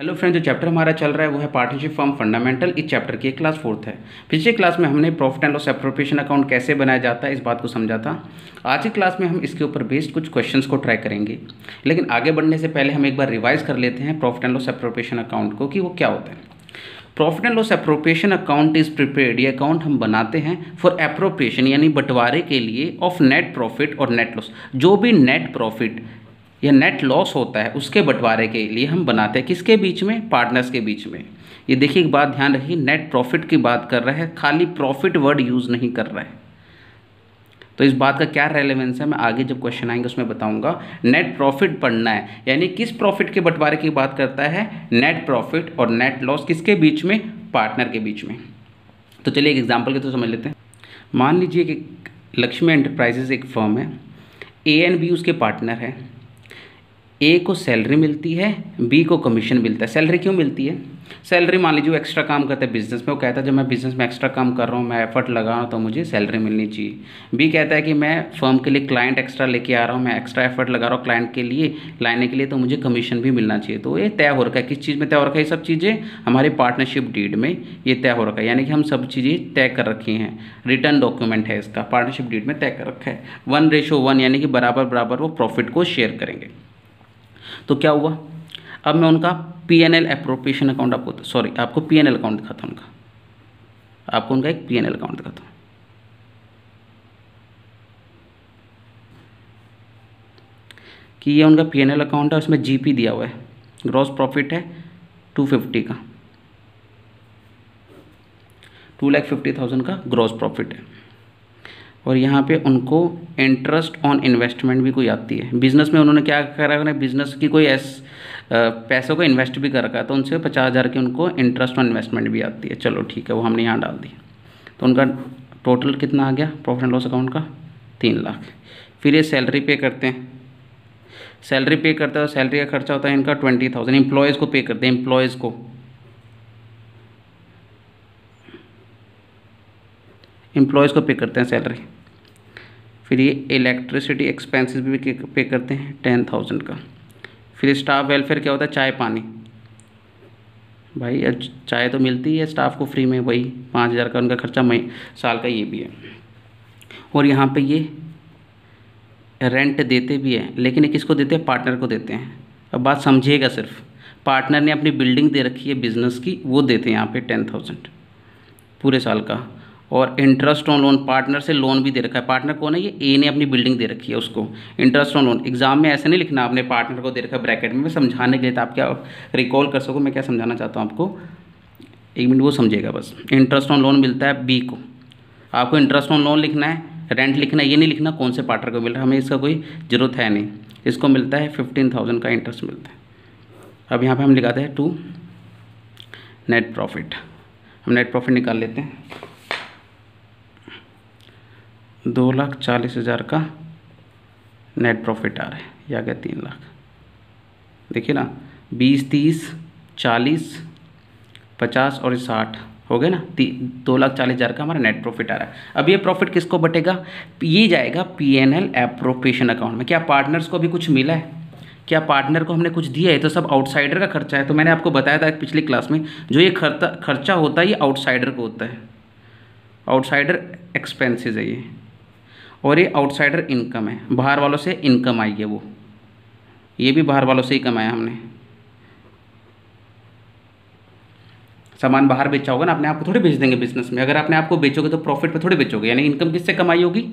Hello friends, जो chapter हमारा चल रहा है वो है पार्टनरशिप फॉर्म फंडामेंटल। इस चैप्टर की क्लास 4th है। पिछले क्लास में हमने profit and loss appropriation account कैसे बनाया जाता है इस बात को समझा था। आज की क्लास में हम इसके ऊपर बेस्ड कुछ क्वेश्चंस को ट्राई करेंगे, लेकिन आगे बढ़ने से पहले हम एक बार रिवाइज कर लेते हैं profit and loss appropriation account को कि वो क्या होता है। Profit and loss appropriation account is prepared, ये अकाउंट हम बनाते हैं फॉर एप्रोप्रिएशन यानी बंटवारे के लिए ऑफ नेट प्रॉफिट और नेट लॉस। जो भी नेट प्रॉफिट या नेट लॉस होता है उसके बंटवारे के लिए हम बनाते हैं। किसके बीच में? पार्टनर्स के बीच में। ये देखिए एक बात ध्यान रखिए, नेट प्रॉफिट की बात कर रहा है, खाली प्रॉफिट वर्ड यूज़ नहीं कर रहा है। तो इस बात का क्या रेलेवेंस है मैं आगे जब क्वेश्चन आएंगे उसमें बताऊंगा। नेट प्रॉफिट पढ़ना है यानी किस प्रॉफिट के बंटवारे की बात करता है? नेट प्रॉफिट और नेट लॉस किसके बीच में? पार्टनर के बीच में। तो चलिए एक एग्जाम्पल के तो समझ लेते हैं। मान लीजिए कि लक्ष्मी एंटरप्राइजेज एक फर्म है, ए एंड बी उसके पार्टनर है। ए को सैलरी मिलती है, बी को कमीशन मिलता है। सैलरी क्यों मिलती है? सैलरी मान लीजिए वो एक्स्ट्रा काम करता है बिजनेस में, वो कहता है जब मैं बिजनेस में एक्स्ट्रा काम कर रहा हूँ, मैं एफर्ट लगा रहा हूँ तो मुझे सैलरी मिलनी चाहिए। बी कहता है कि मैं फर्म के लिए क्लाइंट एक्स्ट्रा लेके आ रहा हूँ, मैं एक्स्ट्रा एफर्ट लगा रहा हूँ क्लाइंट के लिए लाने के लिए, तो मुझे कमीशन भी मिलना चाहिए। तो ये तय हो रखा है। किस चीज़ में तय हो रखा है? ये सब चीज़ें हमारी पार्टनरशिप डीड में ये तय हो रखा है, यानी कि हम सब चीज़ें तय कर रखी हैं। रिटर्न डॉक्यूमेंट है इसका, पार्टनरशिप डीड में तय कर रखा है। 1:1 यानी कि बराबर बराबर वो प्रॉफिट को शेयर करेंगे। तो क्या हुआ, अब मैं उनका पीएनएल एप्रोप्रिएशन अकाउंट आपको पीएनएल अकाउंट दिखाता हूँ आपको उनका एक पीएनएल अकाउंट दिखाता हूँ। कि ये उनका पीएनएल अकाउंट है, उसमें जीपी दिया हुआ है, ग्रॉस प्रॉफिट है 250 का, 2,50,000 का ग्रॉस प्रॉफिट है। और यहाँ पे उनको इंटरेस्ट ऑन इन्वेस्टमेंट भी कोई आती है। बिजनेस में उन्होंने क्या करा है, बिजनेस की कोई पैसों को इन्वेस्ट भी कर रखा है, तो उनसे 50,000 की उनको इंटरेस्ट ऑन इन्वेस्टमेंट भी आती है। चलो ठीक है, वो हमने यहाँ डाल दी। तो उनका टोटल कितना आ गया प्रॉफिट एंड लॉस अकाउंट का? 3 लाख। फिर ये सैलरी पे करते हैं, सैलरी पे करते हैं, सैलरी का खर्चा होता है इनका 20,000। एम्प्लॉयज़ को पे करते हैं, एम्प्लॉयज़ को पे करते हैं सैलरी। फिर ये इलेक्ट्रिसिटी एक्सपेंसेस भी पे करते हैं 10,000 का। फिर स्टाफ वेलफेयर क्या होता है? चाय पानी, भाई चाय तो मिलती है स्टाफ को फ्री में, वही 5,000 का उनका खर्चा साल का ये भी है। और यहाँ पे ये रेंट देते भी हैं, लेकिन ये किसको देते हैं? पार्टनर को देते हैं। अब बात समझिएगा, सिर्फ पार्टनर ने अपनी बिल्डिंग दे रखी है बिजनेस की, वो देते हैं यहाँ पे 10,000 पूरे साल का। और इंटरेस्ट ऑन लोन, पार्टनर से लोन भी दे रखा है। पार्टनर कौन है? ये ए ने अपनी बिल्डिंग दे रखी है उसको। इंटरेस्ट ऑन लोन एग्जाम में ऐसे नहीं लिखना आपने पार्टनर को दे रखा है ब्रैकेट में, मैं समझाने के लिए तो आप क्या रिकॉल कर सको मैं क्या समझाना चाहता हूँ आपको। 1 मिनट वो समझिएगा बस। इंटरेस्ट ऑन लोन मिलता है बी को, आपको इंटरेस्ट ऑन लोन लिखना है, रेंट लिखना है, ये नहीं लिखना कौन से पार्टनर को मिल रहा है, हमें इसका कोई ज़रूरत है नहीं। इसको मिलता है 15,000 का इंटरेस्ट मिलता है। अब यहाँ पर हम लिखाते हैं 2 नेट प्रॉफिट। हम नेट प्रॉफिट निकाल लेते हैं। 2,40,000 का नेट प्रॉफिट आ रहा है, या आ गया 3 लाख। देखिए ना, 20, 30, 40, 50 और 60 हो गए ना। 2,40,000 का हमारा नेट प्रॉफिट आ रहा है। अब ये प्रॉफिट किसको बटेगा? ये जाएगा पीएनएल एप्रोप्रिएशन अकाउंट में। क्या पार्टनर्स को भी कुछ मिला है? क्या पार्टनर को हमने कुछ दिया है? तो सब आउटसाइडर का खर्चा है। तो मैंने आपको बताया था पिछली क्लास में, जो ये खर्चा होता है ये आउटसाइडर को होता है, आउटसाइडर एक्सपेंसेस है ये। और ये आउटसाइडर इनकम है, बाहर वालों से इनकम आई है वो, ये भी बाहर वालों से ही कमाया हमने। सामान बाहर बेचा होगा ना, अपने आप को थोड़ी बेच देंगे बिजनेस में। अगर अपने आप को बेचोगे तो प्रॉफिट पे थोड़ी बेचोगे, यानी इनकम किससे कमाई होगी?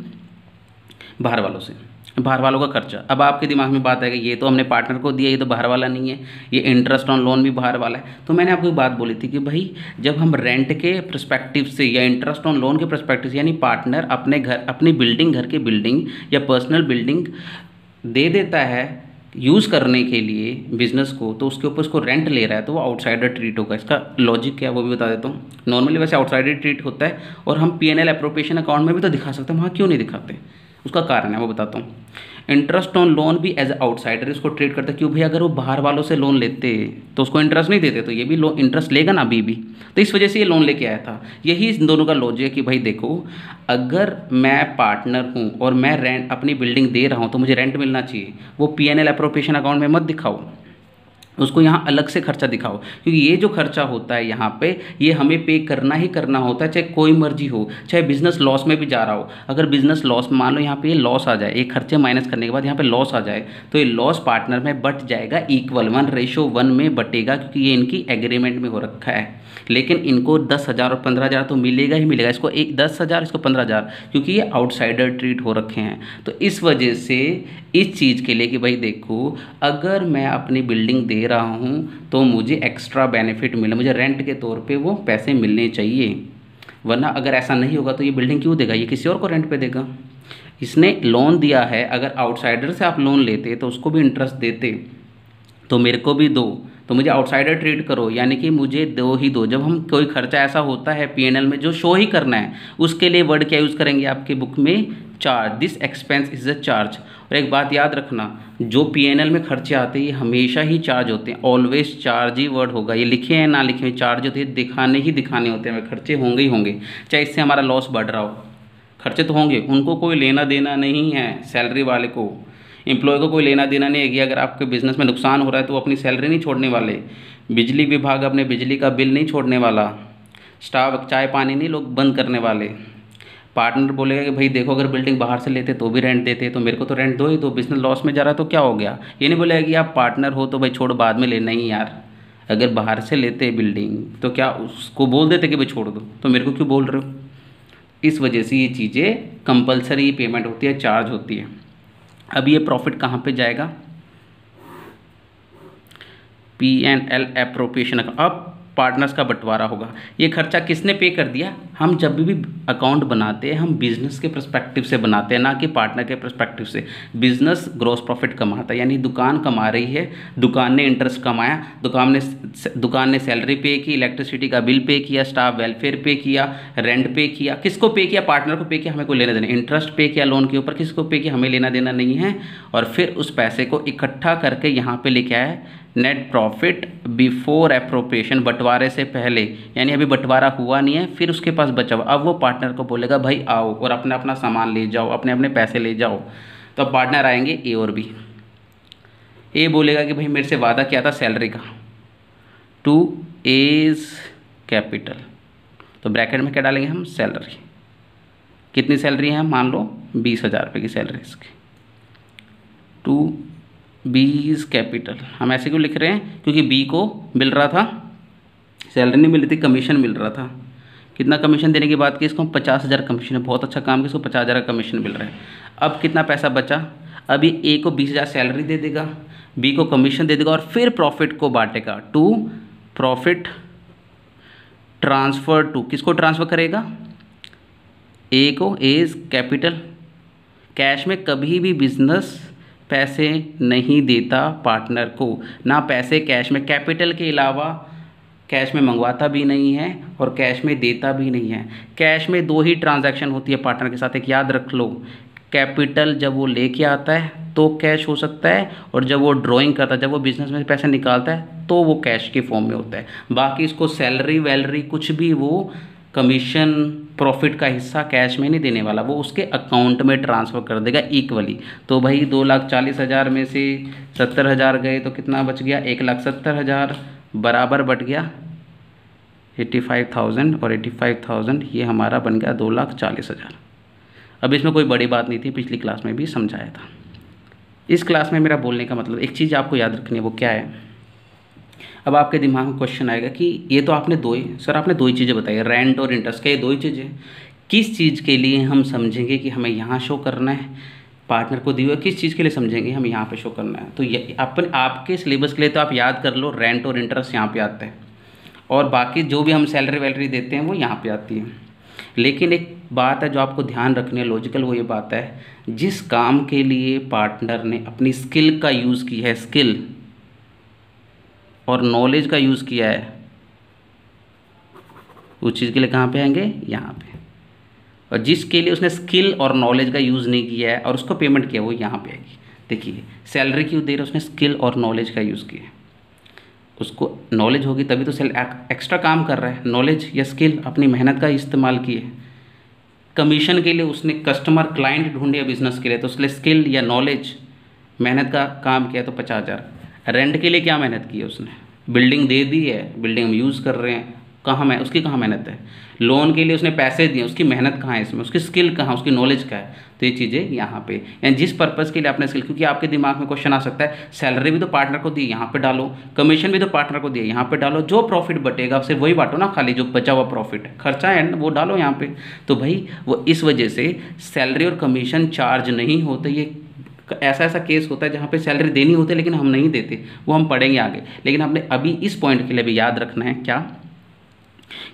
बाहर वालों से, बाहर वालों का खर्चा। अब आपके दिमाग में बात आएगी ये तो हमने पार्टनर को दिया, ये तो बाहर वाला नहीं है, ये इंटरेस्ट ऑन लोन भी बाहर वाला है। तो मैंने आपको एक बात बोली थी कि भाई जब हम रेंट के पर्सपेक्टिव से या इंटरेस्ट ऑन लोन के पर्सपेक्टिव से, यानी पार्टनर अपने घर, अपनी बिल्डिंग, घर की बिल्डिंग या पर्सनल बिल्डिंग दे देता है यूज़ करने के लिए बिजनेस को, तो उसके ऊपर उसको रेंट ले रहा है, तो वो आउटसाइडर ट्रीट होगा। इसका लॉजिक क्या है वो भी बता देता हूँ। नॉर्मली वैसे आउटसाइडर ट्रीट होता है, और हम पीएनएल एप्रोप्रिएशन अकाउंट में भी तो दिखा सकते हैं, वहाँ क्यों नहीं दिखाते? उसका कारण है वो बताता हूँ। इंटरेस्ट ऑन लोन भी एज आउटसाइडर इसको ट्रीट करता है। क्यों भाई? अगर वो बाहर वालों से लोन लेते तो उसको इंटरेस्ट नहीं देते, तो ये भी लोन इंटरेस्ट लेगा ना अभी भी, तो इस वजह से ये लोन लेके आया था। यही इन दोनों का लॉजिक है कि भाई देखो, अगर मैं पार्टनर हूँ और मैं रेंट अपनी बिल्डिंग दे रहा हूँ तो मुझे रेंट मिलना चाहिए। वो पीएनएल एप्रोप्रिएशन अकाउंट में मत दिखाओ, उसको यहाँ अलग से खर्चा दिखाओ, क्योंकि ये जो खर्चा होता है यहाँ पे ये हमें पे करना ही करना होता है, चाहे कोई मर्जी हो, चाहे बिजनेस लॉस में भी जा रहा हो। अगर बिजनेस लॉस मान लो यहाँ पे ये लॉस आ जाए, ये खर्चे माइनस करने के बाद यहाँ पे लॉस आ जाए, तो ये लॉस पार्टनर में बट जाएगा, इक्वल 1:1 में बटेगा, क्योंकि ये इनकी एग्रीमेंट में हो रखा है। लेकिन इनको 10,000 और 15,000 तो मिलेगा ही मिलेगा, इसको 10,000 इसको 15,000, क्योंकि ये आउटसाइडर ट्रीट हो रखे हैं। तो इस वजह से इस चीज़ के लिए कि भाई देखो, अगर मैं अपनी बिल्डिंग दे रहा हूँ तो मुझे एक्स्ट्रा बेनिफिट मिले, मुझे रेंट के तौर पे वो पैसे मिलने चाहिए, वरना अगर ऐसा नहीं होगा तो ये बिल्डिंग क्यों देगा, ये किसी और को रेंट पे देगा। इसने लोन दिया है, अगर आउटसाइडर से आप लोन लेते तो उसको भी इंटरेस्ट देते, तो मेरे को भी दो, तो मुझे आउटसाइडर ट्रीट करो, यानी कि मुझे दो ही दो। जब हम कोई खर्चा ऐसा होता है पीएनएल में जो शो ही करना है, उसके लिए वर्ड क्या यूज़ करेंगे आपके बुक में, charge, this expense is a charge. और एक बात याद रखना, जो पीएनएल में खर्चे आते हैं ये हमेशा ही चार्ज होते हैं, ऑलवेज चार्ज ही वर्ड होगा, ये लिखे हैं ना लिखे हैं, चार्ज होते हैं, दिखाने ही दिखाने होते हैं, खर्चे होंगे ही होंगे, चाहे इससे हमारा लॉस बढ़ रहा हो, खर्चे तो होंगे, उनको कोई लेना देना नहीं है। सैलरी वाले को, एम्प्लॉय को कोई लेना देना नहीं है कि अगर आपके बिजनेस में नुकसान हो रहा है तो वो अपनी सैलरी नहीं छोड़ने वाले, बिजली विभाग अपने बिजली का बिल नहीं छोड़ने वाला, स्टाफ चाय पानी नहीं लोग बंद करने वाले। पार्टनर बोलेगा कि भाई देखो, अगर बिल्डिंग बाहर से लेते तो भी रेंट देते, तो मेरे को तो रेंट दो ही दो, बिजनेस लॉस में जा रहा है तो क्या हो गया। ये नहीं बोलेगा कि आप पार्टनर हो तो भाई छोड़ बाद में लेना ही यार, अगर बाहर से लेते बिल्डिंग तो क्या उसको बोल देते कि भाई छोड़ दो, तो मेरे को क्यों बोल रहे हो। इस वजह से ये चीज़ें कंपलसरी पेमेंट होती है, चार्ज होती है। अब ये प्रॉफिट कहाँ पे जाएगा, P&L एप्रोप्रिएशन। अब पार्टनर्स का बंटवारा होगा। ये खर्चा किसने पे कर दिया, हम जब भी अकाउंट बनाते हैं हम बिजनेस के पर्सपेक्टिव से बनाते हैं, ना कि पार्टनर के पर्सपेक्टिव से। बिजनेस ग्रॉस प्रॉफिट कमाता है, यानी दुकान कमा रही है, दुकान ने इंटरेस्ट कमाया, दुकान ने सैलरी पे की, इलेक्ट्रिसिटी का बिल पे किया, स्टाफ वेलफेयर पे किया, रेंट पे किया। किसको पे किया, पार्टनर को पे किया, हमें कोई लेना देना। इंटरेस्ट पे किया लोन के ऊपर, किसको पे किया, हमें लेना देना नहीं है। और फिर उस पैसे को इकट्ठा करके यहाँ पे लेके आया नेट प्रॉफिट बिफोर एप्रोप्रिएशन, बंटवारे से पहले, यानी अभी बंटवारा हुआ नहीं है, फिर उसके पास बचा हुआ। अब वो पार्टनर को बोलेगा भाई आओ और अपना अपना सामान ले जाओ, अपने अपने पैसे ले जाओ। तो अब पार्टनर आएंगे ए और बी। ए बोलेगा कि भाई मेरे से वादा किया था सैलरी का, टू एज कैपिटल, तो ब्रैकेट में क्या डालेंगे हम, सैलरी। कितनी सैलरी है, मान लो 20,000 रुपये की सैलरी इसकी, टू बीज कैपिटल। हम ऐसे क्यों लिख रहे हैं, क्योंकि बी को मिल रहा था, सैलरी नहीं मिल रही थी, कमीशन मिल रहा था। कितना कमीशन देने की बात की, इसको 50,000 कमीशन है, बहुत अच्छा काम किया, इसको 50,000 का कमीशन मिल रहा है। अब कितना पैसा बचा, अभी ए को 20,000 सैलरी दे देगा, बी को कमीशन दे देगा, और फिर प्रॉफिट को बांटेगा। टू प्रॉफिट ट्रांसफर टू, किसको ट्रांसफ़र करेगा, ए को एज कैपिटल। कैश में कभी भी बिजनेस पैसे नहीं देता पार्टनर को, ना पैसे कैश में, कैपिटल के अलावा कैश में मंगवाता भी नहीं है और कैश में देता भी नहीं है। कैश में दो ही ट्रांजैक्शन होती है पार्टनर के साथ, एक याद रख लो, कैपिटल जब वो लेके आता है तो कैश हो सकता है, और जब वो ड्राइंग करता है, जब वो बिजनेस में पैसे निकालता है तो वो कैश के फॉर्म में होता है। बाकी इसको सैलरी वैलरी कुछ भी, वो कमीशन प्रॉफिट का हिस्सा कैश में नहीं देने वाला, वो उसके अकाउंट में ट्रांसफ़र कर देगा इक्वली। तो भाई 2,40,000 में से 70,000 गए तो कितना बच गया, 1,70,000 बराबर बट गया 85,000, और 85,000 ये हमारा बन गया 2,40,000। अब इसमें कोई बड़ी बात नहीं थी, पिछली क्लास में भी समझाया था। इस क्लास में मेरा बोलने का मतलब एक चीज़ आपको याद रखनी है, वो क्या है। अब आपके दिमाग में क्वेश्चन आएगा कि ये तो आपने आपने दो ही चीज़ें बताई, रेंट और इंटरेस्ट, का ये दो ही चीज़ें, किस चीज़ के लिए हम समझेंगे कि हमें यहाँ शो करना है पार्टनर को दिए हुए, किस चीज़ के लिए समझेंगे हम यहाँ पे शो करना है। तो ये आपके सिलेबस के लिए तो आप याद कर लो, रेंट और इंटरेस्ट यहाँ पे आता है, और बाकी जो भी हम सैलरी वैलरी देते हैं वो यहाँ पे आती है। लेकिन एक बात है जो आपको ध्यान रखनी है, लॉजिकल, वो ये बात है, जिस काम के लिए पार्टनर ने अपनी स्किल का यूज़ की है, स्किल और नॉलेज का यूज़ किया है, उस चीज़ के लिए कहाँ पे आएंगे, यहाँ पे। और जिसके लिए उसने स्किल और नॉलेज का यूज़ नहीं किया है और उसको पेमेंट किया, वो यहाँ पे आएगी। देखिए सैलरी क्यों दे रहा है, उसने स्किल और नॉलेज का यूज़ किया है, उसको नॉलेज होगी तभी तो एक्स्ट्रा काम कर रहा है, नॉलेज या स्किल अपनी मेहनत का इस्तेमाल किए। कमीशन के लिए उसने कस्टमर क्लाइंट ढूंढे बिजनेस के लिए, तो उसने स्किल या नॉलेज मेहनत का काम किया तो 50,000। रेंट के लिए क्या मेहनत की है उसने, बिल्डिंग दे दी है, बिल्डिंग हम यूज़ कर रहे हैं, कहाँ में उसकी कहाँ मेहनत है। लोन के लिए उसने पैसे दिए, उसकी मेहनत कहाँ है इसमें, उसकी स्किल कहाँ, उसकी नॉलेज क्या है। तो ये चीज़ें यहाँ पे, यानी जिस पर्पज़ के लिए आपने स्किल, क्योंकि आपके दिमाग में क्वेश्चन आ सकता है सैलरी भी तो पार्टनर को दी, यहाँ पे डालो, कमीशन भी तो पार्टनर को दिए, यहाँ पे डालो, जो प्रॉफिट बटेगा उससे वही बांटो ना, खाली जो बचा हुआ प्रॉफिट खर्चा है वो डालो यहाँ पे। तो भाई वो इस वजह से सैलरी और कमीशन चार्ज नहीं होते। ये ऐसा केस होता है जहाँ पे सैलरी देनी होती है लेकिन हम नहीं देते, वो हम पढ़ेंगे आगे। लेकिन आपने अभी इस पॉइंट के लिए भी याद रखना है क्या,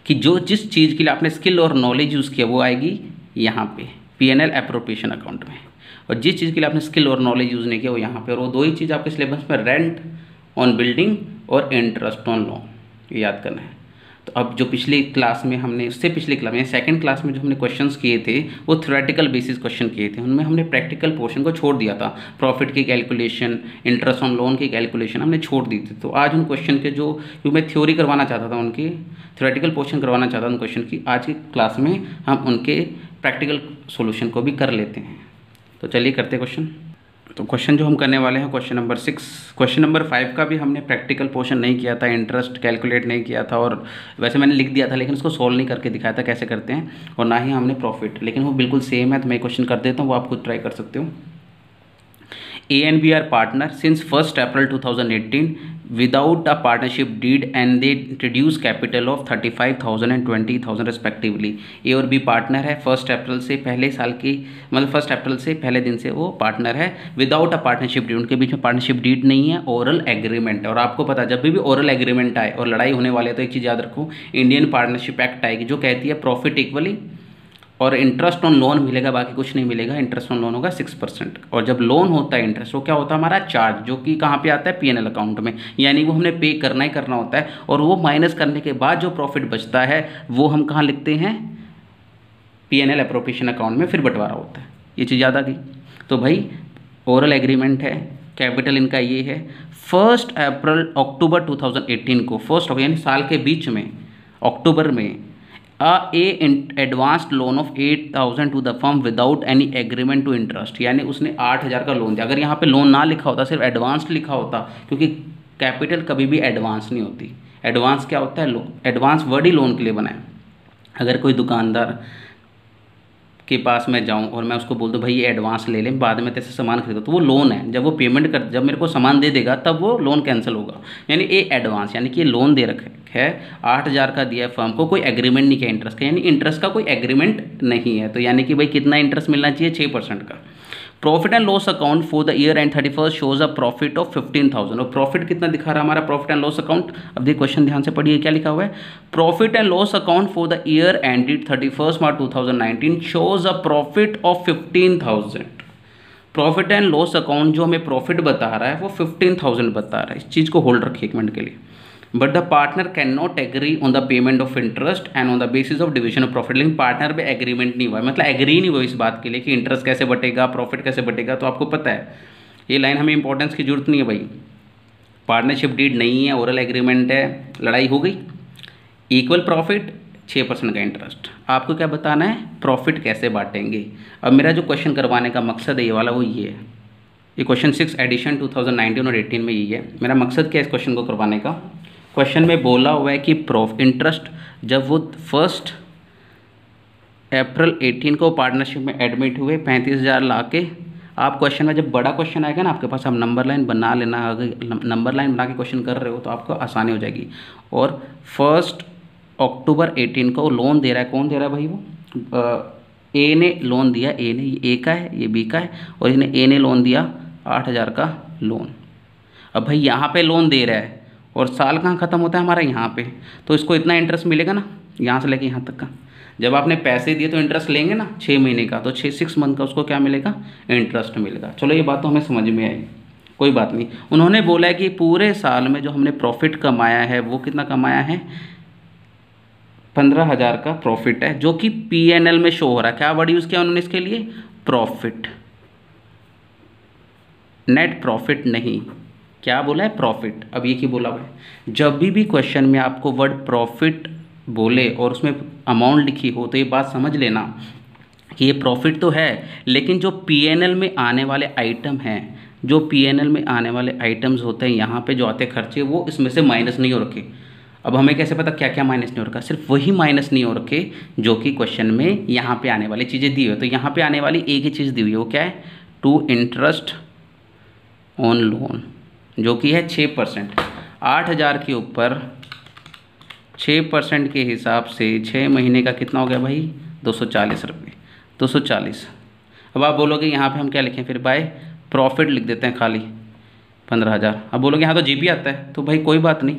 कि जो जिस चीज़ के लिए आपने स्किल और नॉलेज यूज़ किया वो आएगी यहाँ पे P&L एप्रोप्रिएशन अकाउंट में, और जिस चीज़ के लिए आपने स्किल और नॉलेज यूज़ नहीं किया वो यहाँ पे। और वो दो ही चीज़ आपके सिलेबस में रेंट ऑन बिल्डिंग और इंटरेस्ट ऑन लोन, ये याद करना है। तो अब जो पिछली क्लास में हमने, उससे पिछली क्लास में, सेकंड क्लास में जो हमने क्वेश्चंस किए थे वो थ्योरेटिकल बेसिस क्वेश्चन किए थे, उनमें हमने प्रैक्टिकल पोर्शन को छोड़ दिया था। प्रॉफिट की कैलकुलेशन, इंटरेस्ट ऑन लोन की कैलकुलेशन हमने छोड़ दी थी। तो आज उन क्वेश्चन के जो मैं थ्योरी करवाना चाहता था, उनकी थ्योरेटिकल पोर्शन करवाना चाहता था उन क्वेश्चन की, आज की क्लास में हम उनके प्रैक्टिकल सोल्यूशन को भी कर लेते हैं। तो चलिए करते क्वेश्चन। तो क्वेश्चन जो हम करने वाले हैं क्वेश्चन नंबर 6, क्वेश्चन नंबर 5 का भी हमने प्रैक्टिकल पोर्शन नहीं किया था, इंटरेस्ट कैलकुलेट नहीं किया था, और वैसे मैंने लिख दिया था लेकिन उसको सॉल्व नहीं करके दिखाया था कैसे करते हैं, और ना ही हमने प्रॉफिट, लेकिन वो बिल्कुल सेम है। तो मैं क्वेश्चन कर देता हूँ, वो आप खुद ट्राई कर सकते हो। A and B are partner since 1st April 2018 without a partnership deed and they introduce capital of 35,000 and 20,000 respectively। A और B पार्टनर है, 1 अप्रैल से पहले साल की, मतलब 1 अप्रैल से पहले दिन से वो पार्टनर है, विदाउट अ पार्टनरशिप डीड, उनके बीच में पार्टनरशिप डीड नहीं है, ओरल एग्रीमेंट है। और आपको पता है जब भी ओरल एग्रीमेंट आए और लड़ाई होने वाले, तो एक चीज़ याद रखो, इंडियन पार्टनरशिप एक्ट आएगी जो कहती है प्रॉफिट इक्वली और इंटरेस्ट ऑन लोन मिलेगा, बाकी कुछ नहीं मिलेगा। इंटरेस्ट ऑन लोन होगा 6%, और जब लोन होता है इंटरेस्ट, वो क्या होता है हमारा चार्ज, जो कि कहाँ पे आता है P&L अकाउंट में, यानी वो हमने पे करना ही करना होता है। और वो माइनस करने के बाद जो प्रॉफिट बचता है वो हम कहाँ लिखते हैं, P&L एप्रोप्रिएशन अकाउंट में फिर बंटवारा होता है। ये चीज़ याद आ गई। तो भाई ओरल एग्रीमेंट है, कैपिटल इनका ये है। 1 अक्टूबर 2018 को, 1 यानी साल के बीच में अक्टूबर में, advanced loan of 8,000 to the firm without any agreement to interest, यानी उसने 8,000 का लोन दिया। अगर यहाँ पे लोन ना लिखा होता, सिर्फ एडवांस्ड लिखा होता, क्योंकि कैपिटल कभी भी एडवांस नहीं होती। एडवांस क्या होता है, लोन, एडवांस वर्ड ही लोन के लिए बना है। अगर कोई दुकानदार के पास मैं जाऊं और मैं उसको बोल दूं भाई ये एडवांस ले लें, बाद में तेरे से सामान खरीदो, तो वो लोन है। जब वो पेमेंट कर, जब मेरे को सामान दे देगा तब वो लोन कैंसिल होगा। यानी ये एडवांस, यानी कि ये लोन दे रखे है, 8,000 का दिया है फर्म को, कोई एग्रीमेंट नहीं किया इंटरेस्ट का, यानी इंटरेस्ट का कोई एग्रीमेंट नहीं है। तो यानी कि भाई कितना इंटरेस्ट मिलना चाहिए, 6% का। Profit and loss account for the year and 31 shows a profit of 15,000। और प्रॉफिट कितना दिखा रहा है हमारा प्रॉफिट एंड लॉस अकाउंट। अब देखिए क्वेश्चन ध्यान से पढ़िए, क्या लिखा हुआ है, profit and loss account for the year ended 31 March 2019 shows a profit of 15,000। Profit and loss account जो हमें प्रॉफिट बता रहा है वो 15,000 बता रहा है। इस चीज़ को होल्ड रखिए 1 मिनट के लिए। But the partner can not agree on the payment of interest and on the basis of division of profit. लेकिन पार्टनर पे एग्रीमेंट नहीं हुआ है, मतलब एग्री नहीं हुआ इस बात के लिए कि इंटरेस्ट कैसे बटेगा, प्रॉफिट कैसे बटेगा। तो आपको पता है ये लाइन हमें इंपॉर्टेंस की जरूरत नहीं है भाई। पार्टनरशिप डीड नहीं है, ओरल एग्रीमेंट है, लड़ाई हो गई, इक्वल प्रॉफिट, 6% का इंटरेस्ट। आपको क्या बताना है, प्रॉफिट कैसे बांटेंगे। अब मेरा जो क्वेश्चन करवाने का मकसद है ये वाला, वो ये है, ये क्वेश्चन 6 एडिशन 2019 और 18 में यही है। मेरा मकसद क्या है इस क्वेश्चन को करवाने का। क्वेश्चन में बोला हुआ है कि इंटरेस्ट जब वो 1 अप्रैल 18 को पार्टनरशिप में एडमिट हुए 35,000 ला के। आप क्वेश्चन में जब बड़ा क्वेश्चन आएगा ना आपके पास, आप नंबर लाइन बना लेना। अगर नंबर लाइन बना के क्वेश्चन कर रहे हो तो आपको आसानी हो जाएगी। और 1 अक्टूबर 18 को लोन दे रहा है, कौन दे रहा है भाई, वो ए ने लोन दिया, ए ने, ये ए का है, ये बी का है, और इसने ए ने लोन दिया 8,000 का लोन। अब भाई यहाँ पे लोन दे रहा है और साल कहाँ ख़त्म होता है हमारा, यहाँ पे, तो इसको इतना इंटरेस्ट मिलेगा ना, यहाँ से लेके यहाँ तक का। जब आपने पैसे दिए तो इंटरेस्ट लेंगे ना 6 महीने का, तो 6 मंथ का उसको क्या मिलेगा, इंटरेस्ट मिलेगा। चलो ये बात तो हमें समझ में आई, कोई बात नहीं। उन्होंने बोला है कि पूरे साल में जो हमने प्रॉफिट कमाया है वो कितना कमाया है, 15,000 का प्रॉफिट है, जो कि P&L में शो हो रहा है। क्या वर्ड यूज़ किया उन्होंने इसके लिए, प्रॉफिट, नेट प्रॉफिट नहीं, क्या बोला है, प्रॉफिट। अब ये की बोला हुआ है, जब भी क्वेश्चन में आपको वर्ड प्रॉफिट बोले और उसमें अमाउंट लिखी हो तो ये बात समझ लेना कि ये प्रॉफिट तो है, लेकिन जो P&L में आने वाले आइटम हैं जो पीएनएल में आने वाले आइटम्स होते हैं, यहाँ पे जो आते खर्चे, वो इसमें से माइनस नहीं हो रखे। अब हमें कैसे पता क्या क्या माइनस नहीं हो रखा? सिर्फ वही माइनस नहीं हो रखे जो कि क्वेश्चन में यहाँ पे आने वाली चीज़ें दी हुई है। तो यहाँ पे आने वाली एक ही चीज़ दी हुई है, वो क्या है? टू इंटरेस्ट ऑन लोन, जो कि है 6%। 8,000 के ऊपर 6% के हिसाब से 6 महीने का कितना हो गया भाई? 240 रुपये, 240। अब आप बोलोगे यहाँ पे हम क्या लिखें फिर? बाय प्रॉफिट लिख देते हैं खाली 15,000। अब बोलोगे यहाँ तो जीपी आता है, तो भाई कोई बात नहीं,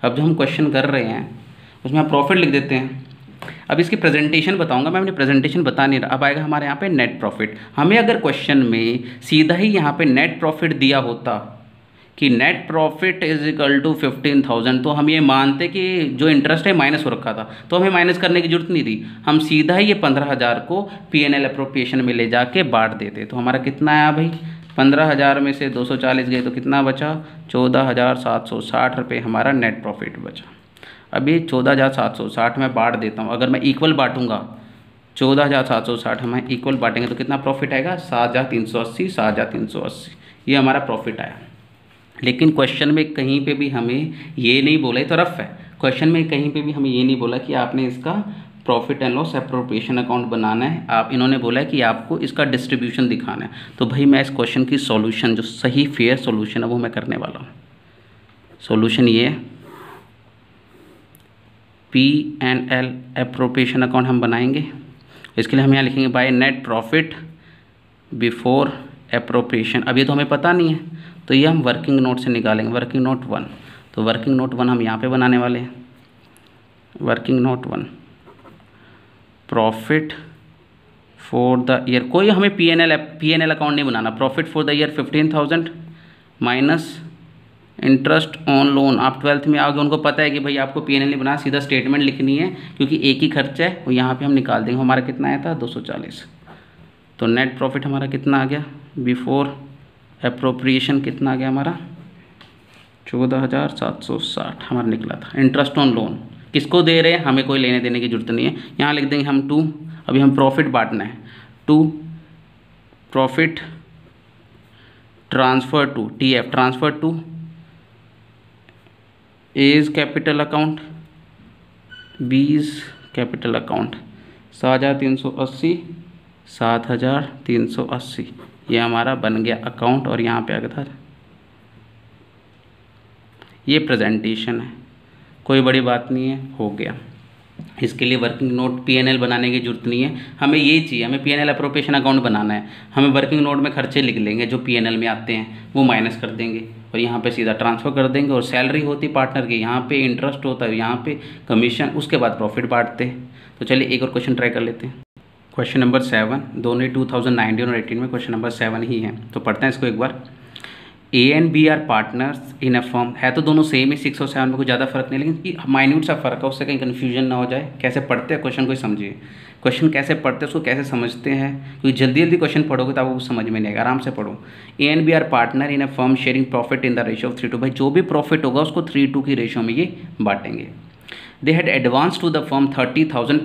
अब जो हम क्वेश्चन कर रहे हैं उसमें आप प्रॉफिट लिख देते हैं। अब इसकी प्रेजेंटेशन बताऊंगा मैं, अपनी प्रेजेंटेशन बता नहीं रहा। अब आएगा हमारे यहाँ पे नेट प्रॉफिट। हमें अगर क्वेश्चन में सीधा ही यहाँ पे नेट प्रॉफिट दिया होता कि net profit is equal to 15,000, तो हम ये मानते कि जो इंटरेस्ट है माइनस हो रखा था, तो हमें माइनस करने की जरूरत नहीं थी। हम सीधा ही ये 15,000 को पीएनएल अप्रोप्रिएशन में ले जाके बांट देते। तो हमारा कितना आया भाई? 15,000 में से 240 गए तो कितना बचा? 14,760 रुपये हमारा नेट प्रॉफिट बचा। अभी 14,760 में बांट देता हूँ। अगर मैं इक्वल बांटूंगा, 14,760 हम इक्वल बांटेंगे तो कितना प्रॉफिट आएगा? 7,380, 7,380, ये हमारा प्रॉफिट आया। लेकिन क्वेश्चन में कहीं पे भी हमें ये नहीं बोला, ये तो रफ है, क्वेश्चन में कहीं पे भी हमें ये नहीं बोला कि आपने इसका profit and loss appropriation account बनाना है। आप इन्होंने बोला है कि आपको इसका डिस्ट्रीब्यूशन दिखाना है। तो भाई मैं इस क्वेश्चन की सॉल्यूशन, जो सही फेयर सॉल्यूशन है वो मैं करने वाला हूँ। सॉल्यूशन ये है, P&L अप्रोप्रिएशन अकाउंट हम बनाएंगे। इसके लिए हम यहाँ लिखेंगे by net profit before appropriation. अब ये तो हमें पता नहीं है, तो ये हम वर्किंग नोट से निकालेंगे, वर्किंग नोट 1। तो वर्किंग नोट 1 हम यहाँ पे बनाने वाले हैं। Working note 1, profit for the year, कोई हमें पीएनएल अकाउंट नहीं बनाना। Profit for the year 15,000 minus interest on loan. आप 12th में आओगे, उनको पता है कि भाई आपको पीएनएल नहीं बनाना, सीधा स्टेटमेंट लिखनी है, क्योंकि एक ही खर्चा है। और यहाँ पे हम निकाल देंगे। हमारा कितना आया था? 240। तो नेट प्रॉफिट हमारा कितना आ गया? बिफोर अप्रोप्रिएशन कितना आ गया हमारा? 14,760 हमारा निकला था। इंटरेस्ट ऑन लोन किसको दे रहे हैं? हमें कोई लेने देने की जरूरत नहीं है। यहाँ लिख देंगे हम 2। अभी हम प्रॉफिट बांटना है। 2 profit transfer to TF, transfer to A's capital account, B's capital account. 7,380, 7,380 ये हमारा बन गया अकाउंट। और यहाँ पे अगर ये प्रेजेंटेशन है, कोई बड़ी बात नहीं है, हो गया। इसके लिए वर्किंग नोट पीएनएल बनाने की जरूरत नहीं है। हमें ये चाहिए, हमें पीएनएल अप्रोप्रिएशन अकाउंट बनाना है। हमें वर्किंग नोट में खर्चे लिख लेंगे जो पीएनएल में आते हैं, वो माइनस कर देंगे और यहाँ पे सीधा ट्रांसफ़र कर देंगे। और सैलरी होती पार्टनर की, यहाँ पे इंटरेस्ट होता है, यहाँ पे कमीशन, उसके बाद प्रॉफिट बांटते हैं। तो चलिए एक और क्वेश्चन ट्राई कर लेते हैं। क्वेश्चन नंबर 7, दोनों 2019 और 18 में क्वेश्चन नंबर 7 ही है। तो पढ़ते हैं इसको एक बार। A and B are partners in a firm. है तो दोनों सेम ही, 6 और 7 में कोई ज़्यादा फर्क नहीं, लेकिन माइन्यूट सा फर्क है, उससे कहीं कन्फ्यूजन ना हो जाए। कैसे पढ़ते हैं क्वेश्चन को समझिए। क्वेश्चन कैसे पढ़ते हैं, उसको कैसे समझते हैं, क्योंकि जल्दी जल्दी क्वेश्चन पढ़ोगे तो आपको समझ में नहीं आएगा। आराम से पढ़ो। A and B are partner in a firm sharing profit in the ratio of 3:2। भाई जो भी प्रॉफिट होगा उसको 3:2 की रेशियो में ये बांटेंगे। They had advance to the firm 30,000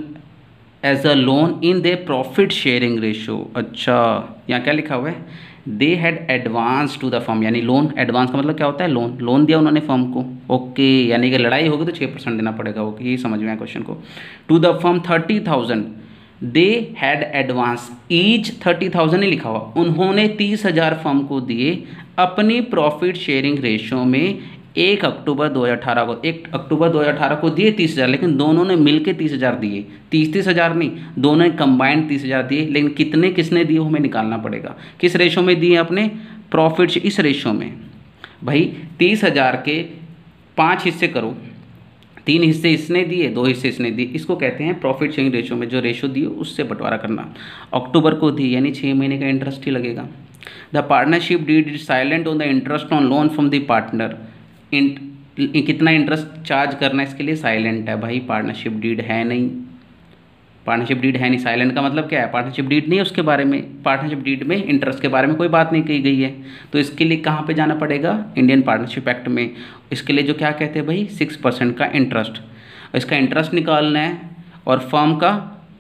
as a loan in the profit sharing ratio. अच्छा, यहाँ क्या लिखा हुआ है? They had advance to the firm, यानी लोन। एडवांस का मतलब क्या होता है? लोन। लोन दिया उन्होंने फर्म को। ओके, यानी कि लड़ाई होगी तो 6% देना पड़ेगा। ओके, यही समझ में आया क्वेश्चन को। To the firm 30,000, they had advance each 30,000 नहीं लिखा हुआ, उन्होंने 30,000 फर्म को दिए अपनी प्रॉफिट शेयरिंग रेशियो में 1 अक्टूबर 2018 को। 1 अक्टूबर 2018 को दिए 30,000, लेकिन दोनों ने मिलके 30,000 दिए। 30,000 नहीं, दोनों ने कंबाइंड 30,000 दिए। लेकिन कितने किसने दिए हमें निकालना पड़ेगा। किस रेशो में दिए? अपने प्रॉफिट, इस रेशो में। भाई 30,000 के 5 हिस्से करो, 3 हिस्से इसने दिए, 2 हिस्से इसने दिए। इसको कहते हैं प्रॉफिट शेयरिंग रेशो में जो रेशो दिए उससे बंटवारा करना। अक्टूबर को दी, यानी 6 महीने का इंटरेस्ट ही लगेगा। The partnership deed is silent on the interest on loan from the partner. कितना इंटरेस्ट चार्ज करना है इसके लिए? साइलेंट है भाई, पार्टनरशिप डीड है नहीं। पार्टनरशिप डीड है नहीं, साइलेंट का मतलब क्या है? पार्टनरशिप डीड नहीं है उसके बारे में। पार्टनरशिप डीड में इंटरेस्ट के बारे में कोई बात नहीं कही गई है। तो इसके लिए कहाँ पे जाना पड़ेगा? इंडियन पार्टनरशिप एक्ट में। इसके लिए जो क्या कहते हैं भाई? 6% का इंटरेस्ट। इसका इंटरेस्ट निकालना है। और फर्म का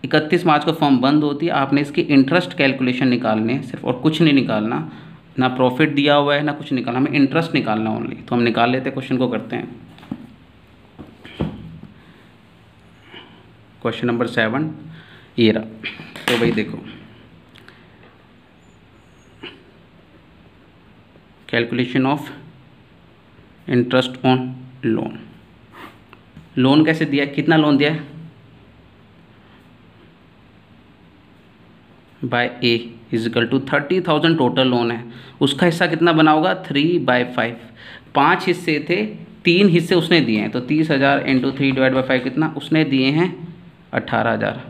31 मार्च को फर्म बंद होती है। आपने इसकी इंटरेस्ट कैलकुलेशन निकालने हैं सिर्फ, और कुछ नहीं निकालना। ना प्रॉफिट दिया हुआ है ना कुछ निकालना, हमें इंटरेस्ट निकालना ओनली। तो हम निकाल लेते हैं, क्वेश्चन को करते हैं। क्वेश्चन नंबर 7 ये रहा। तो भाई देखो, calculation of interest on loan. Loan कैसे दिया है, कितना लोन दिया है, by A equal to 30,000 total loan है। उसका हिस्सा कितना बना होगा, 3/5। 5 हिस्से थे, 3 हिस्से उसने दिए हैं, तो 30,000 इंटू 3/5 कितना उसने दिए हैं, 18,000।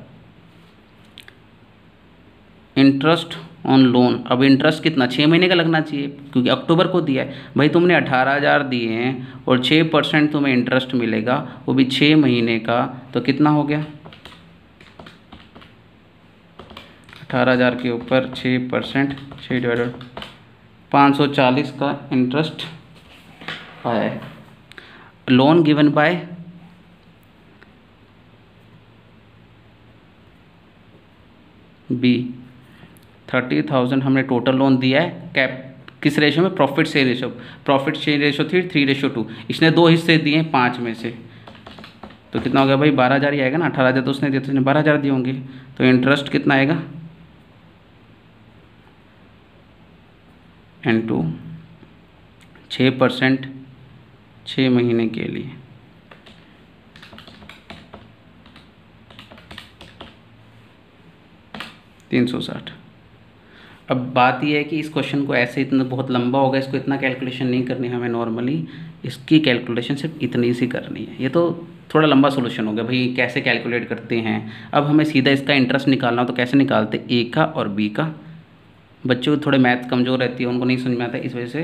इंटरेस्ट ऑन लोन, अब इंटरेस्ट कितना, 6 महीने का लगना चाहिए क्योंकि अक्टूबर को दिया है। भाई तुमने 18,000 दिए हैं और 6% तुम्हें इंटरेस्ट मिलेगा, वो भी 6 महीने का, तो कितना हो गया, 18,000 के ऊपर 6%, 540 का इंटरेस्ट आया है। लोन गिवन बाय बी, 30,000 हमने टोटल लोन दिया है, कैप किस रेशो में, profit share ratio. Profit share ratio थी 3:2। इसने 2 हिस्से दिए हैं 5 में से, तो कितना हो गया भाई, 12,000 ही आएगा ना। 18,000 तो उसने दिए, तो उसने 12,000 दिए होंगे, तो इंटरेस्ट कितना आएगा, इनटू 6% 6 महीने के लिए, 360। अब बात यह है कि इस क्वेश्चन को ऐसे इतना बहुत लंबा होगा, इसको इतना कैलकुलेशन नहीं करनी हमें, नॉर्मली इसकी कैलकुलेशन सिर्फ इतनी सी करनी है। ये तो थोड़ा लंबा सोल्यूशन हो गया भाई, कैसे कैलकुलेट करते हैं। अब हमें सीधा इसका इंटरेस्ट निकालना हो तो कैसे निकालते, ए का और बी का। बच्चों थोड़े मैथ कमज़ोर रहती है, उनको नहीं समझ में आता, इस वजह से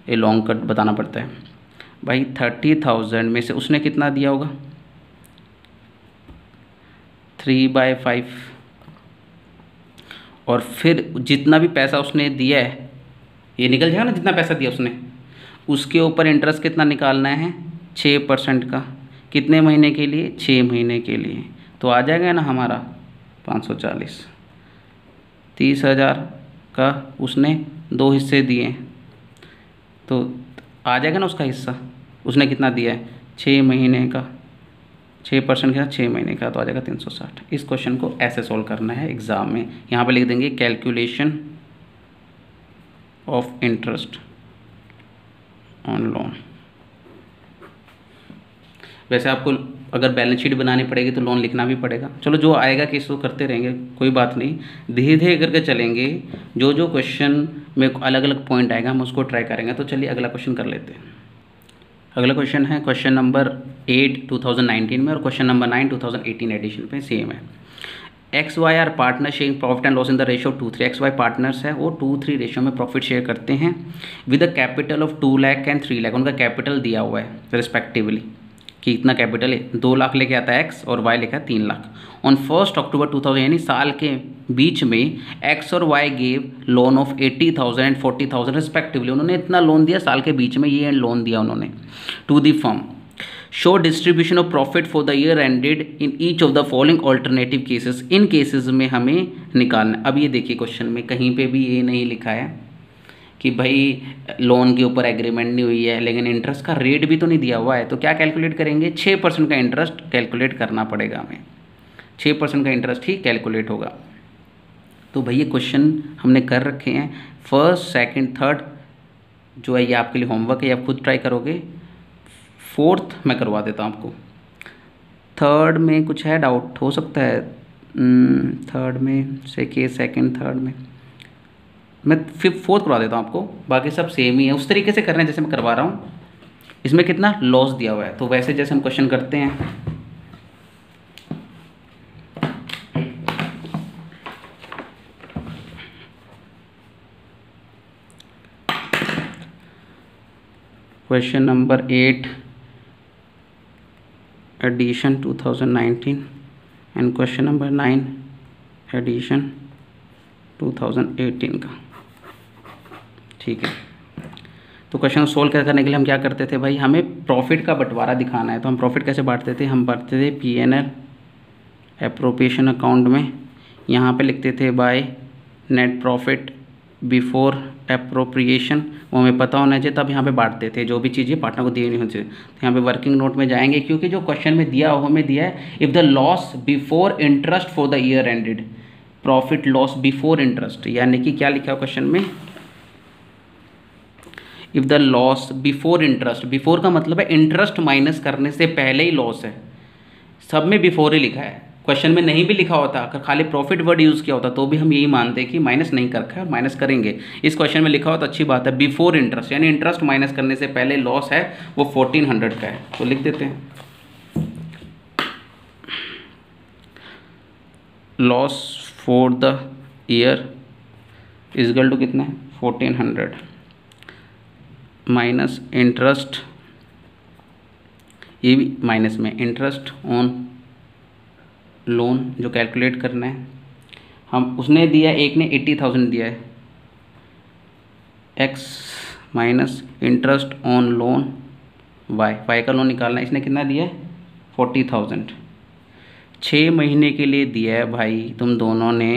ये लॉन्ग कट बताना पड़ता है। भाई 30,000 में से उसने कितना दिया होगा, 3/5, और फिर जितना भी पैसा उसने दिया है ये निकल जाएगा ना, जितना पैसा दिया उसने, उसके ऊपर इंटरेस्ट कितना निकालना है, 6% का। कितने महीने के लिए, 6 महीने के लिए, तो आ जाएगा ना हमारा 540। 30,000 का उसने 2 हिस्से दिए, तो आ जाएगा ना उसका हिस्सा, उसने कितना दिया है, 6 महीने का, 6% का 6 महीने का, तो आ जाएगा 360। इस क्वेश्चन को ऐसे सॉल्व करना है एग्ज़ाम में। यहाँ पे लिख देंगे calculation of interest on loan. वैसे आपको अगर बैलेंस शीट बनानी पड़ेगी तो लोन लिखना भी पड़ेगा। चलो जो आएगा कि इसको करते रहेंगे, कोई बात नहीं, धीरे धीरे करके चलेंगे। जो जो क्वेश्चन में अलग अलग पॉइंट आएगा हम उसको ट्राई करेंगे। तो चलिए अगला क्वेश्चन कर लेते हैं। अगला क्वेश्चन है क्वेश्चन नंबर 8 2019 में, और क्वेश्चन नंबर 9 2018 एडिशन पे सेम है। X Y are partner sharing profit and loss in the ratio 2:3। X Y partners है, वो 2:3 रेशियो में प्रॉफिट शेयर करते हैं with a capital of 2 lakh and 3 lakh. उनका कैपिटल दिया हुआ है रिस्पेक्टिवली कि इतना कैपिटल है, 2 लाख लेके आता है एक्स और वाई लेके आता है 3 लाख। ऑन 1 अक्टूबर 2000 यानी साल के बीच में एक्स और Y gave loan of 80,000 and 40,000 respectively. उन्होंने इतना लोन दिया साल के बीच में, ये लोन दिया उन्होंने to the firm. Show distribution of profit for the year ended in each of the following alternative cases. इन केसेस में हमें निकालना। अब ये देखिए क्वेश्चन में कहीं पे भी ये नहीं लिखा है कि भाई लोन के ऊपर एग्रीमेंट नहीं हुई है, लेकिन इंटरेस्ट का रेट भी तो नहीं दिया हुआ है। तो क्या कैलकुलेट करेंगे, 6% का इंटरेस्ट कैलकुलेट करना पड़ेगा हमें। 6% का इंटरेस्ट ही कैलकुलेट होगा। तो भाई ये क्वेश्चन हमने कर रखे हैं। फर्स्ट, सेकंड, थर्ड जो है ये आपके लिए होमवर्क है, ये आप खुद ट्राई करोगे। फोर्थ मैं करवा देता हूँ आपको। थर्ड में कुछ है डाउट, हो सकता है थर्ड में सेकंड थर्ड में मैं फोर्थ करवा देता हूँ आपको। बाकी सब सेम ही है, उस तरीके से करना है जैसे मैं करवा रहा हूँ। इसमें कितना लॉस दिया हुआ है, तो वैसे जैसे हम क्वेश्चन करते हैं। Question number 8 edition 2019 and question number 9 edition 2018 का, ठीक है। तो क्वेश्चन सोल्व करने के लिए हम क्या करते थे भाई, हमें प्रॉफिट का बंटवारा दिखाना है। तो हम प्रॉफिट कैसे बांटते थे, हम बांटते थे P&L एप्रोप्रिएशन अकाउंट में। यहाँ पे लिखते थे by net profit before appropriation वो हमें पता होना चाहिए, तब यहाँ पे बांटते थे, जो भी चीज़ें पार्टनर को दी नहीं होती। तो यहाँ पे वर्किंग नोट में जाएंगे, क्योंकि जो क्वेश्चन में दिया हो हमें दिया है if the loss before interest for the year ended, profit loss before interest, यानी कि क्या लिखा है क्वेश्चन में, if the loss before interest, before का मतलब है इंटरेस्ट माइनस करने से पहले ही लॉस है, सब में बिफोर ही लिखा है। क्वेश्चन में नहीं भी लिखा होता, अगर खाली प्रॉफिट वर्ड यूज़ किया होता तो भी हम यही मानते कि माइनस नहीं कर रखा है और माइनस करेंगे। इस क्वेश्चन में लिखा हो तो अच्छी बात है, बिफोर इंटरेस्ट यानी इंटरेस्ट माइनस करने से पहले लॉस है वो 1400 का है, तो लिख देते हैं loss for the year equal to कितना है 1400 माइनस इंटरेस्ट, ये भी माइनस में इंटरेस्ट ऑन लोन जो कैलकुलेट करना है हम, उसने दिया एक ने 80,000 दिया है, x minus interest on loan y का लोन निकालना है, इसने कितना दिया है 40,000, 6 महीने के लिए दिया है भाई तुम दोनों ने,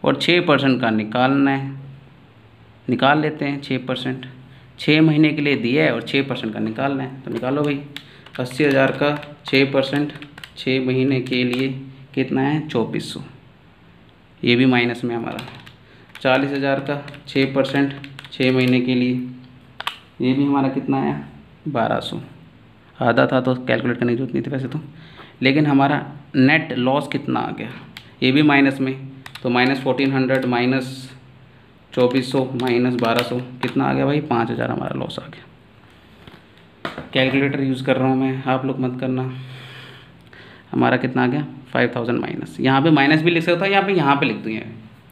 और 6% का निकालना है, निकाल लेते हैं 6%, 6 महीने के लिए दिया है और 6% का निकालना है, तो निकालो भाई 80,000 का 6%, 6 महीने के लिए कितना है 2400, ये भी माइनस में हमारा, 40,000 का 6% 6 महीने के लिए, ये भी हमारा कितना आया 1200, आधा था तो कैलकुलेट करने की जरूरत नहीं थी वैसे तो, लेकिन हमारा नेट लॉस कितना आ गया, ये भी माइनस में, तो माइनस 1400 माइनस 2400 माइनस 1200 कितना आ गया भाई 5000 हमारा लॉस आ गया। कैलकुलेटर यूज़ कर रहा हूँ मैं, आप लोग मत करना। हमारा कितना आ गया 5000 माइनस, यहाँ पे माइनस भी लिख सकता है, यहाँ पे लिख दूँ,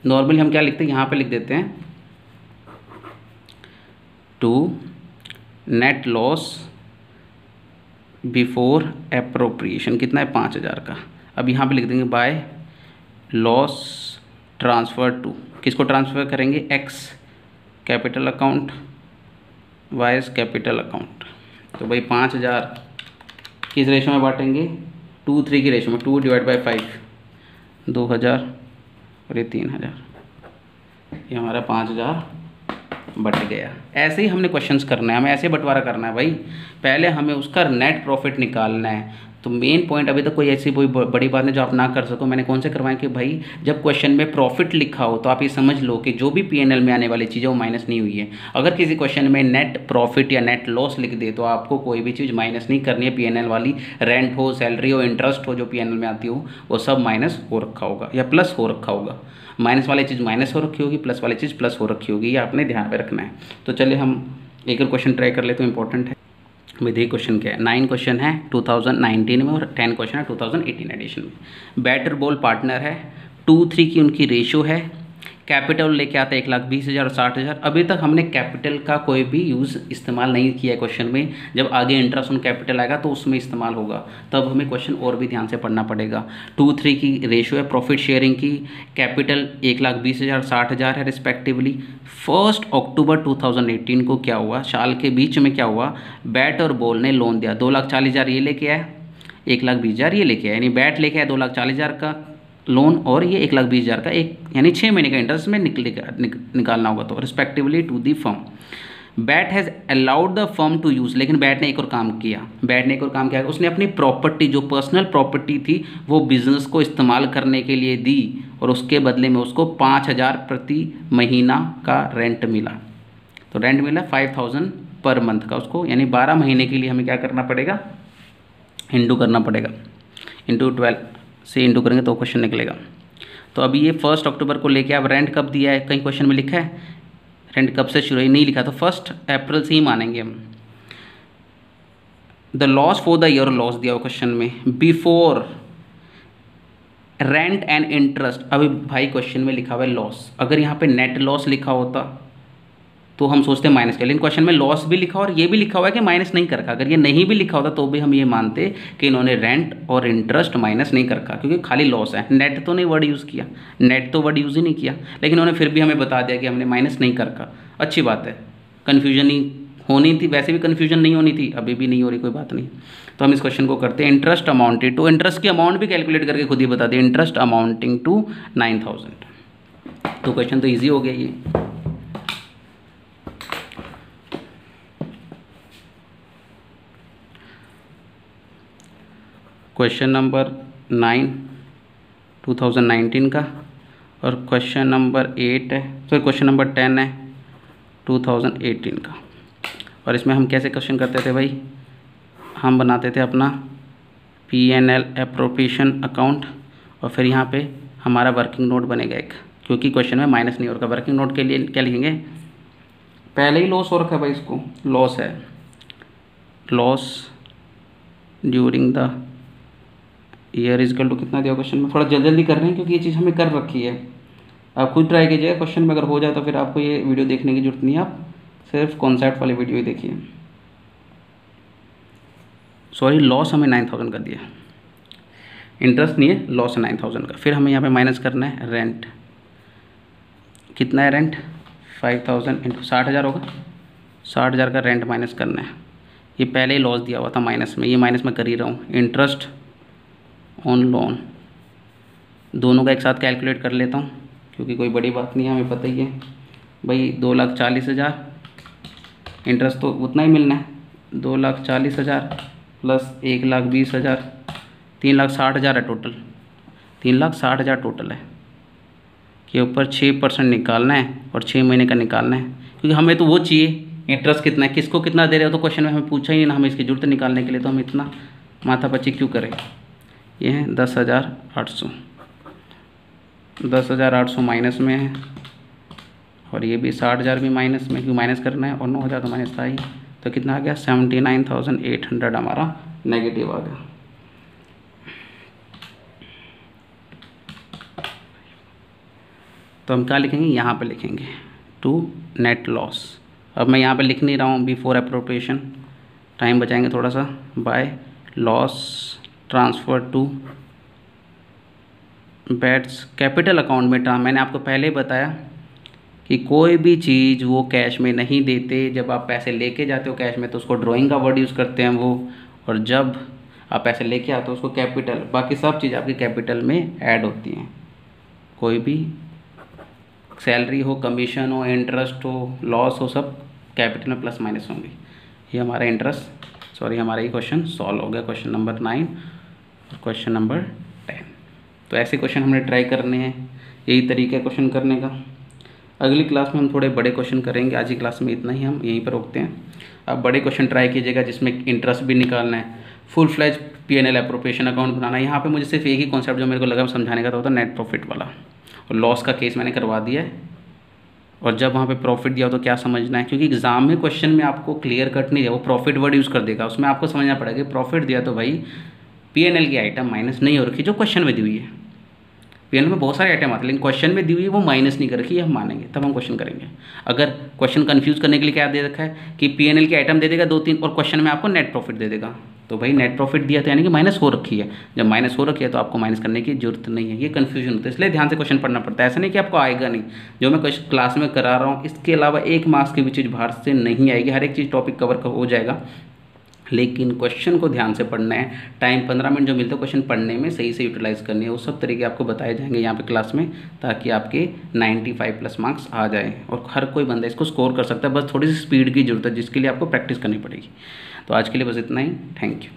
नॉर्मली हम क्या लिखते हैं यहाँ पे लिख देते हैं to net loss before appropriation कितना है 5000 का, अब यहाँ पे लिख देंगे बाय लॉस ट्रांसफ़र टू, किसको ट्रांसफ़र करेंगे x capital account y capital account, तो भाई 5000 किस रेशो में बांटेंगे 2:3 की रेशो में, 2/5 2000 और ये 3000, ये हमारा 5000 बट गया। ऐसे ही हमने क्वेश्चंस करना है, हमें ऐसे बंटवारा करना है भाई, पहले हमें उसका नेट प्रॉफिट निकालना है। तो मेन पॉइंट अभी तक कोई ऐसी कोई बड़ी बात नहीं जो आप ना कर सको, मैंने कौन से करवाएं कि भाई जब क्वेश्चन में प्रॉफिट लिखा हो तो आप ये समझ लो कि जो भी पीएनएल में आने वाली चीज़ है वो माइनस नहीं हुई है। अगर किसी क्वेश्चन में नेट प्रॉफिट या नेट लॉस लिख दे तो आपको कोई भी चीज़ माइनस नहीं करनी है, पीएनएल वाली, रेंट हो, सैलरी हो, इंटरेस्ट हो, जो पीएनएल में आती हो वो सब माइनस हो रखा होगा या प्लस हो रखा होगा। माइनस वाली चीज़ माइनस हो रखी होगी, प्लस वाली चीज़ प्लस हो रखी होगी, ये आपने ध्यान में रखना है। तो चलिए हम एक और क्वेश्चन ट्राई कर ले तो इंपॉर्टेंट है। देखिए क्वेश्चन क्या है, 9 क्वेश्चन है 2019 में और 10 क्वेश्चन है 2018 एडिशन में। बैटर बॉल पार्टनर है, 2-3 की उनकी रेशो है, कैपिटल लेके आता है 1,20,000 और 60,000। अभी तक हमने कैपिटल का कोई भी यूज़ इस्तेमाल नहीं किया है क्वेश्चन में, जब आगे इंटरेस्ट ऑन कैपिटल आएगा तो उसमें इस्तेमाल होगा, तब हमें क्वेश्चन और भी ध्यान से पढ़ना पड़ेगा। 2-3 की रेशो है, प्रॉफिट शेयरिंग की, कैपिटल 1,20,000 60,000 है रिस्पेक्टिवली। 1 अक्टूबर 2018 को क्या हुआ, साल के बीच में क्या हुआ, बैट और बॉल ने लोन दिया, 2,40,000 ये लेके आया, 1,20,000 ये लेके आया, यानी बैट लेके आया 2,40,000 का लोन और ये 1,20,000 का, एक यानी 6 महीने का इंटरेस्ट में निकालना होगा, तो respectively to the firm. Bat has allowed the firm to use, लेकिन बैट ने एक और काम किया, उसने अपनी प्रॉपर्टी जो पर्सनल प्रॉपर्टी थी वो बिजनेस को इस्तेमाल करने के लिए दी और उसके बदले में उसको 5,000 प्रति महीना का रेंट मिला। तो रेंट मिला 5,000 पर मंथ का उसको, यानी 12 महीने के लिए हमें क्या करना पड़ेगा, इंटू करना पड़ेगा, इंटू 12 से इंटू करेंगे तो क्वेश्चन निकलेगा। तो अभी ये 1 अक्टूबर को लेके, अब रेंट कब दिया है, कहीं क्वेश्चन में लिखा है रेंट कब से शुरू, नहीं लिखा, तो 1 अप्रैल से ही मानेंगे हम। The loss for the year, loss दिया हुआ क्वेश्चन में, बिफोर रेंट एंड इंटरेस्ट। अभी भाई क्वेश्चन में लिखा हुआ है लॉस, अगर यहाँ पे नेट लॉस लिखा होता तो हम सोचते हैं माइनस का, लेकिन क्वेश्चन में लॉस भी लिखा और ये भी लिखा हुआ है कि माइनस नहीं कर रखा। अगर ये नहीं भी लिखा होता तो भी हम ये मानते कि इन्होंने रेंट और इंटरेस्ट माइनस नहीं कर रखा, क्योंकि खाली लॉस है, नेट तो नहीं वर्ड यूज़ किया, नेट तो वर्ड यूज़ ही नहीं किया, लेकिन उन्होंने फिर भी हमें बता दिया कि हमने माइनस नहीं कर रखा। अच्छी बात है, कन्फ्यूजन ही होनी थी, वैसे भी कन्फ्यूजन नहीं होनी थी, अभी भी नहीं हो रही, कोई बात नहीं। तो हम इस क्वेश्चन को करते हैं। इंटरेस्ट अमाउंटेड टू, इंटरेस्ट की अमाउंट भी कैलकुलेट करके खुद ही बता दें, इंटरेस्ट अमाउंटिंग टू 9,000। तो क्वेश्चन तो ईजी हो गया ये। क्वेश्चन नंबर 9 2019 का, और क्वेश्चन नंबर 8 है, सॉरी क्वेश्चन नंबर 10 है 2018 का। और इसमें हम कैसे क्वेश्चन करते थे भाई, हम बनाते थे अपना P&L एप्रोप्रिएशन अकाउंट, और फिर यहाँ पे हमारा वर्किंग नोट बनेगा एक, क्योंकि क्वेश्चन में माइनस नहीं हो रखा। वर्किंग नोट के लिए क्या लिखेंगे, पहले ही लॉस हो रखा है भाई, इसको लॉस है, loss during the year equal to कितना दिया क्वेश्चन में, थोड़ा जल्दी कर रहे हैं क्योंकि ये चीज़ हमें कर रखी है। आप खुद ट्राई कीजिएगा, क्वेश्चन में अगर हो जाए तो फिर आपको ये वीडियो देखने की जरूरत नहीं है, आप सिर्फ कॉन्सेप्ट वाली वीडियो ही देखिए। सॉरी, लॉस हमें 9000 कर दिया, इंटरेस्ट नहीं है, लॉस है 9000 का। फिर हमें यहाँ पे माइनस करना है रेंट, कितना है रेंट, 5000 इंटू 60,000 होगा, 60,000 का रेंट माइनस करना है। ये पहले ही लॉस दिया हुआ था माइनस में, ये माइनस में कर ही रहा हूँ। इंटरेस्ट ऑन लोन, दोनों का एक साथ कैलकुलेट कर लेता हूँ क्योंकि कोई बड़ी बात नहीं है, हमें पता ही है भाई। 2,40,000 इंटरेस्ट तो उतना ही मिलना है, 2,40,000 प्लस 1,20,000, 3,60,000 है टोटल, 3,60,000 टोटल है। के ऊपर 6% निकालना है और 6 महीने का निकालना है, क्योंकि हमें तो वो चाहिए इंटरेस्ट कितना है, किसको कितना दे रहे हो तो क्वेश्चन में हमें पूछा ही नहीं ना, हमें इसकी जरूरत निकालने के लिए, तो हम इतना माथापच्ची क्यों करें। ये है 10,800, 10,800 माइनस में है, और ये भी 60,000 भी माइनस में, क्यों माइनस करना है, और 9,000 तो माइनस था ही, तो कितना आ गया 79,800 हमारा नेगेटिव आ गया। तो हम क्या लिखेंगे, यहाँ पे लिखेंगे टू नेट लॉस। अब मैं यहाँ पे लिख नहीं रहा हूँ बिफोर एप्रोप्रिएशन, टाइम बचाएंगे थोड़ा सा, by loss transfer to Bat's capital account में। मैंने आपको पहले ही बताया कि कोई भी चीज़ वो कैश में नहीं देते, जब आप पैसे लेके जाते हो कैश में तो उसको ड्राइंग का वर्ड यूज़ करते हैं वो, और जब आप पैसे लेके आते हो उसको कैपिटल, बाकी सब चीज़ आपकी कैपिटल में ऐड होती हैं। कोई भी सैलरी हो, कमीशन हो, इंटरेस्ट हो, लॉस हो, सब कैपिटल में प्लस माइनस होंगे। ये हमारा इंटरेस्ट, सॉरी हमारा ये क्वेश्चन सॉल्व हो गया, क्वेश्चन नंबर 9 और क्वेश्चन नंबर 10। तो ऐसे क्वेश्चन हमने ट्राई करने हैं, यही तरीका है क्वेश्चन करने का। अगली क्लास में हम थोड़े बड़े क्वेश्चन करेंगे, आज की क्लास में इतना ही, हम यहीं पर रोकते हैं। आप बड़े क्वेश्चन ट्राई कीजिएगा जिसमें इंटरेस्ट भी निकालना है, full fledged P&L appropriation account बनाना है। यहाँ पे मुझे सिर्फ एक ही कॉन्सेप्ट जो मेरे को लगा समझाने का था, होता नेट प्रॉफिट वाला, और लॉस का केस मैंने करवा दिया है। और जब वहाँ पे प्रॉफिट दिया हो तो क्या समझना है, क्योंकि एग्जाम में क्वेश्चन में आपको क्लियर कट नहीं दिया, वो प्रॉफिट वर्ड यूज़ कर देगा, उसमें आपको समझना पड़ेगा कि प्रॉफिट दिया तो भाई P&L की आइटम माइनस नहीं हो रखी जो क्वेश्चन में दी हुई है। P&L में बहुत सारे आइटम आते हैं, लेकिन क्वेश्चन में दी हुई है वो माइनस नहीं कर रखी है, हम मानेंगे तब हम क्वेश्चन करेंगे। अगर क्वेश्चन कंफ्यूज करने के लिए क्या दे रखा है कि P&L की आइटम दे देगा 2-3 और क्वेश्चन में आपको नेट प्रॉफिट दे देगा, तो भाई नेट प्रॉफिट दिया तो यानी कि माइनस हो रखी है, जब माइनस हो रखी है तो आपको माइनस करने की जरूरत नहीं है। ये कन्फ्यूजन होता है, इसलिए ध्यान से क्वेश्चन पढ़ना पड़ता है। ऐसा नहीं कि आपको आएगा नहीं, जो मैं क्लास में करा रहा हूँ इसके अलावा 1 मार्क्स की भी चीज़ बाहर से नहीं आएगी, हर एक चीज़ टॉपिक कवर हो जाएगा, लेकिन क्वेश्चन को ध्यान से पढ़ना है। टाइम 15 मिनट जो मिलता है क्वेश्चन पढ़ने में सही से यूटिलाइज़ करनी है, वो सब तरीके आपको बताए जाएंगे यहाँ पे क्लास में, ताकि आपके 95 प्लस मार्क्स आ जाए और हर कोई बंदा इसको स्कोर कर सकता है। बस थोड़ी सी स्पीड की जरूरत है जिसके लिए आपको प्रैक्टिस करनी पड़ेगी। तो आज के लिए बस इतना ही, थैंक यू।